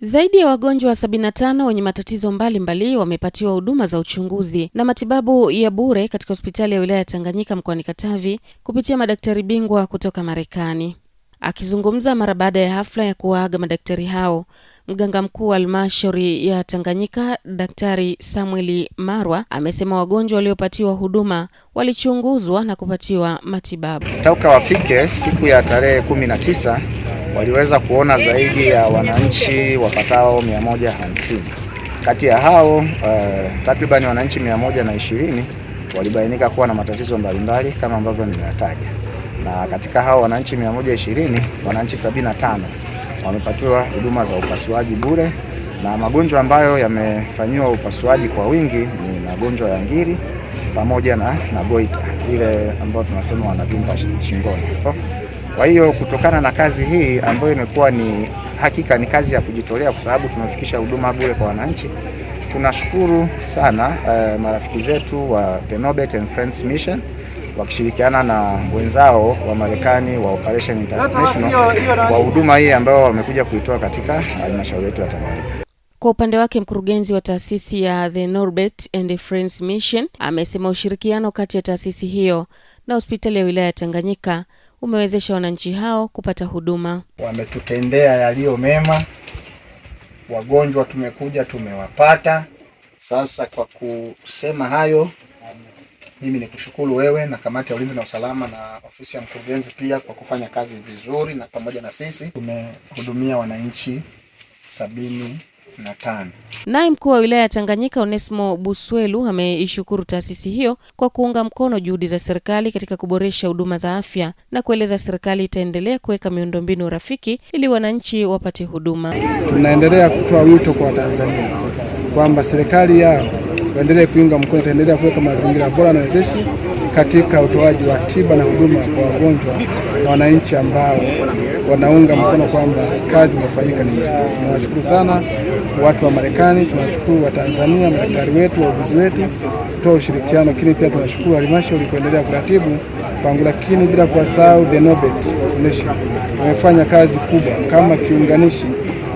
Zaidi ya wagonjwa 75 wenye matatizo mbalimbali wamepatiwa huduma za uchunguzi na matibabu ya bure katika hospitali ya wilaya ya Tanganyika mkoani Katavi kupitia madaktari bingwa kutoka Marekani. Akizungumza mara baada ya hafla ya kuwaaga madaktari hao, mganga mkuu wa halmashauri ya Tanganyika, Daktari Samuel Marwa, amesema wagonjwa waliopatiwa huduma walichunguzwa na kupatiwa matibabu. Toka wafike siku ya tarehe 19 waliweza kuona zaidi ya wananchi wapatao 150. Kati ya hao takribani wananchi 120 walibainika kuwa na matatizo mbalimbali kama ambavyo nimeyataja. Na katika hao wananchi 120, wananchi 75 wamepatiwa huduma za upasuaji bure, na magonjwa ambayo yamefanyiwa upasuaji kwa wingi ni magonjwa ya ngiri pamoja na goita, ile ambayo tunasema wanavimba shingoni. Kwa hiyo kutokana na kazi hii ambayo imekuwa ni hakika ni kazi ya kujitolea, kwa sababu tumefikisha huduma bure kwa wananchi, tunashukuru sana marafiki zetu wa Denobet and Friends Mission wakishirikiana na wenzao wa Marekani wa Operation International kwa huduma hii ambayo wamekuja kuitoa katika halmashauri yetu ya Tanganyika. Kwa upande wake, mkurugenzi wa taasisi ya The Norbert and Friends Mission amesema ushirikiano kati ya taasisi hiyo na hospitali ya wilaya ya Tanganyika umewezesha wananchi hao kupata huduma. Wametutendea yaliyo mema, wagonjwa tumekuja tumewapata. Sasa kwa kusema hayo, mimi nikushukuru wewe na kamati ya ulinzi na usalama na ofisi ya mkurugenzi pia kwa kufanya kazi vizuri, na pamoja na sisi tumehudumia wananchi 75. Naye mkuu wa wilaya ya Tanganyika Onesmo Buswelu ameishukuru taasisi hiyo kwa kuunga mkono juhudi za serikali katika kuboresha huduma za afya na kueleza serikali itaendelea kuweka miundombinu rafiki ili wananchi wapate huduma. Tunaendelea kutoa wito kwa Tanzania kwamba serikali yao waendelee kuunga mkono, itaendelea kuweka mazingira bora na wezeshi katika utoaji wa tiba na huduma kwa wagonjwa na wananchi ambao wanaunga mkono kwamba kazi imefanyika ni nzuri. Tunawashukuru sana watu wa Marekani, tunashukuru wa Tanzania, madaktari wetu, wauguzi wetu kutoa ushirikiano, lakini pia tunashukuru halmashauri kuendelea kuratibu pangu, lakini bila kuwasahau Denobet Foundation wamefanya kazi kubwa kama kiunganishi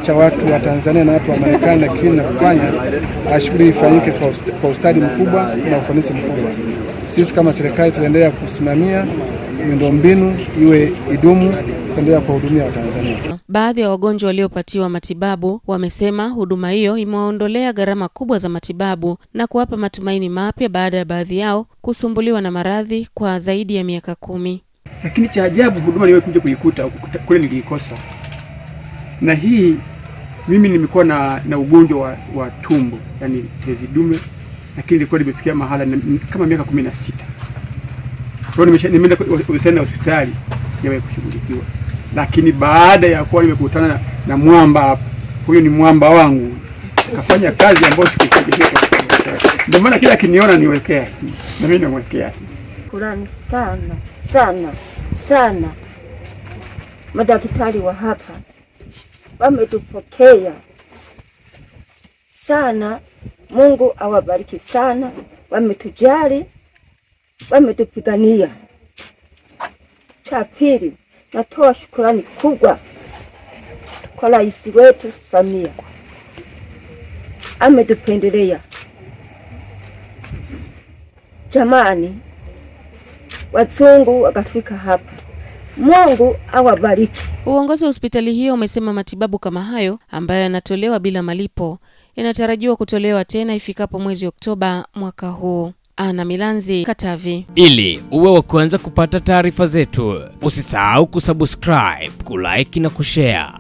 cha watu wa Tanzania na watu wa Marekani, lakini na kufanya shughuli ifanyike kwa ustadi mkubwa na ufanisi mkubwa. Sisi kama serikali tunaendelea kusimamia miundombinu iwe idumu, kuendelea kuwahudumia Watanzania. Baadhi ya wagonjwa waliopatiwa matibabu wamesema huduma hiyo imewaondolea gharama kubwa za matibabu na kuwapa matumaini mapya baada ya baadhi yao kusumbuliwa na maradhi kwa zaidi ya miaka 10. Lakini cha ajabu, huduma niliyokuja kuikuta kule niliikosa. Na hii mimi nimekuwa na ugonjwa wa tumbo, yani tezi dume, lakini nilikuwa nimefikia mahala kama miaka 16. Kwa hiyo nimeenda hospitali sijawahi kushughulikiwa. Lakini baada ya kuwa nimekutana na mwamba hapa, huyo ni mwamba wangu, kafanya kazi ambayo sikufikiria. Ndio maana kila kiniona niwekea na mimi namwekea. Shukrani sana sana sana madaktari wa hapa, wametupokea sana. Mungu awabariki sana, wametujali, wametupigania. Cha pili, natoa shukrani kubwa kwa rais wetu Samia, ametupendelea. Jamani, wazungu wakafika hapa. Mungu awabariki. Uongozi wa hospitali hiyo umesema matibabu kama hayo ambayo yanatolewa bila malipo yanatarajiwa kutolewa tena ifikapo mwezi Oktoba mwaka huu. Ana Milanzi, Katavi. Ili uwe wa kwanza kupata taarifa zetu, usisahau kusubscribe, kulike na kushare.